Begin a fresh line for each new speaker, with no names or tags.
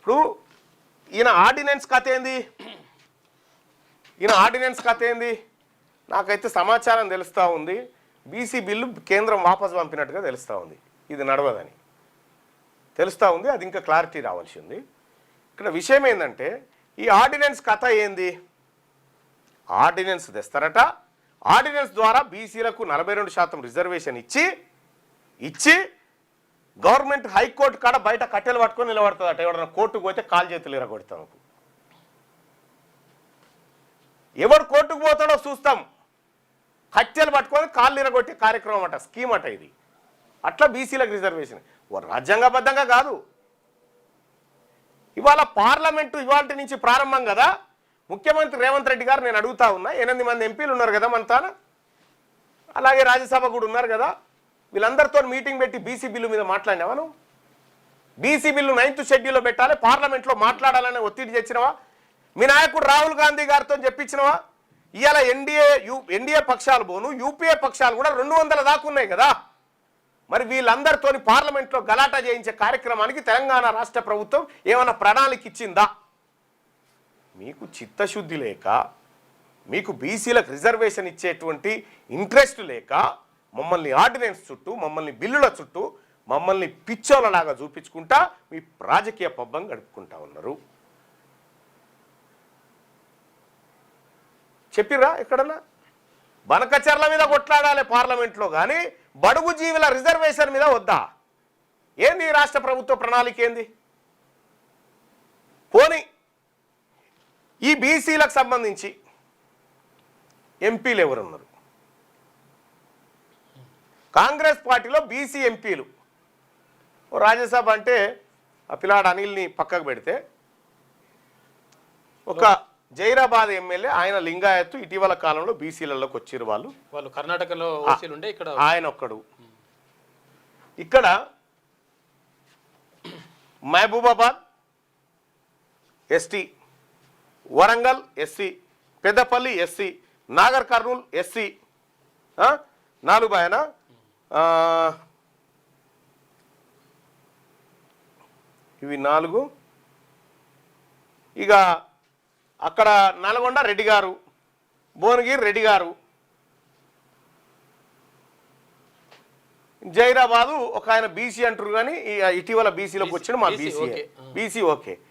ఇప్పుడు ఈయన ఆర్డినెన్స్ కథ ఏంది నాకైతే సమాచారం తెలుస్తూ ఉంది. బీసీ బిల్లు కేంద్రం వాపసు పంపినట్టుగా తెలుస్తూ ఉంది. ఇది నడవదని తెలుస్తూ ఉంది. అది ఇంకా క్లారిటీ రావాల్సి ఉంది. ఇక్కడ విషయం ఏంటంటే ఈ ఆర్డినెన్స్ కథ ఏంది? ఆర్డినెన్స్ తెస్తారట. ఆర్డినెన్స్ ద్వారా బీసీలకు 42% రిజర్వేషన్ ఇచ్చి గవర్నమెంట్ హైకోర్టు కాడ బయట కట్టెలు పట్టుకొని నిలబడుతుందట. ఎవడన్నా కోర్టుకు పోతే కాలు చేతులు ఇరగొడతాం. ఎవడు కోర్టుకు పోతాడో చూస్తాం. కట్టెలు పట్టుకొని కాళ్ళు ఇరగొట్టే కార్యక్రమం అట, స్కీమ్ అట ఇది. అట్లా బీసీలకు రిజర్వేషన్ రాజ్యాంగబద్ధంగా కాదు. ఇవాళ పార్లమెంటు ఇవాళ నుంచి ప్రారంభం కదా. ముఖ్యమంత్రి రేవంత్ రెడ్డి గారు నేను అడుగుతా ఉన్నా, 8 మంది ఎంపీలు ఉన్నారు కదా మన తాన, అలాగే రాజ్యసభ కూడా ఉన్నారు కదా, వీళ్ళందరితో మీటింగ్ పెట్టి బీసీ బిల్లు మీద మాట్లాడినావా నువ్వు? బీసీ బిల్లు 9th షెడ్యూల్లో పెట్టాలి, పార్లమెంట్లో మాట్లాడాలని ఒత్తిడి తెచ్చినవా? మీ నాయకుడు రాహుల్ గాంధీ గారితో చెప్పించినవా? ఇవాళ ఎన్డీఏ పక్షాలు పోను యూపీఏ పక్షాలు కూడా 200 దాకా ఉన్నాయి కదా. మరి వీళ్ళందరితో పార్లమెంట్లో గలాటా చేయించే కార్యక్రమానికి తెలంగాణ రాష్ట్ర ప్రభుత్వం ఏమైనా ప్రణాళిక ఇచ్చిందా? మీకు చిత్తశుద్ధి లేక, మీకు బీసీలకు రిజర్వేషన్ ఇచ్చేటువంటి ఇంట్రెస్ట్ లేక మమ్మల్ని ఆర్డినెన్స్ చుట్టూ, మమ్మల్ని బిల్లుల చుట్టూ, మమ్మల్ని పిచ్చోలలాగా చూపించుకుంటా మీ రాజకీయ పబ్బం గడుపుకుంటా ఉన్నారు. చెప్పిర్రా ఎక్కడన్నా? బనకచర్ల మీద కొట్లాడాలి పార్లమెంట్లో, కానీ బడుగు జీవుల రిజర్వేషన్ మీద వద్దా? ఏంది రాష్ట్ర ప్రభుత్వ ప్రణాళిక ఏంది? పోనీ ఈ బీసీలకు సంబంధించి ఎంపీలు ఎవరున్నారు? కాంగ్రెస్ పార్టీలో బీసీ ఎంపీలు, రాజ్యసభ అంటే ఆ పిల్లాడు అనిల్ని పక్కకు పెడితే, ఒక జైరాబాద్ ఎమ్మెల్యే ఆయన లింగాయత్తు ఇటీవల కాలంలో బీసీలలోకి వచ్చారు. వాళ్ళు
కర్ణాటకలో ఉండే, ఇక్కడ
ఆయన ఒక్కడు. ఇక్కడ Mahabubabad ST, Warangal SC, Peddapalli SC, Nagar Kurnool SC, 4 ఆయన, ఇవి 4. ఇక అక్కడ నల్గొండ రెడ్డి గారు, భువనగిరి రెడ్డి గారు, జైరాబాదు ఒక ఆయన బీసీ అంటారు, కానీ ఇటీవల బీసీలోకి వచ్చాడు. మా బీసీ ఓకే.